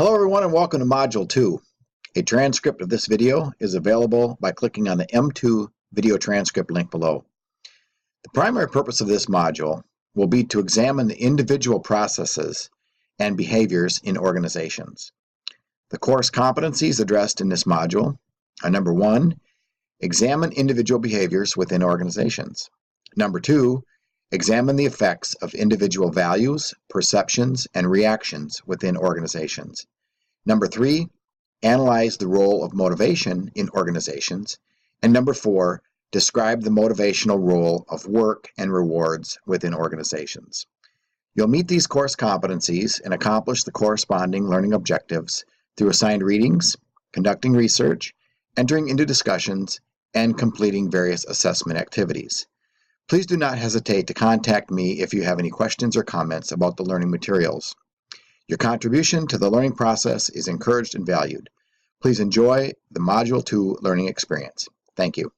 Hello everyone and welcome to Module 2. A transcript of this video is available by clicking on the M2 video transcript link below. The primary purpose of this module will be to examine the individual processes and behaviors in organizations. The course competencies addressed in this module are: number 1, examine individual behaviors within organizations. Number 2, examine the effects of individual values, perceptions, and reactions within organizations. Number 3, analyze the role of motivation in organizations. And number 4, describe the motivational role of work and rewards within organizations. You'll meet these course competencies and accomplish the corresponding learning objectives through assigned readings, conducting research, entering into discussions, and completing various assessment activities. Please do not hesitate to contact me if you have any questions or comments about the learning materials. Your contribution to the learning process is encouraged and valued. Please enjoy the Module 2 learning experience. Thank you.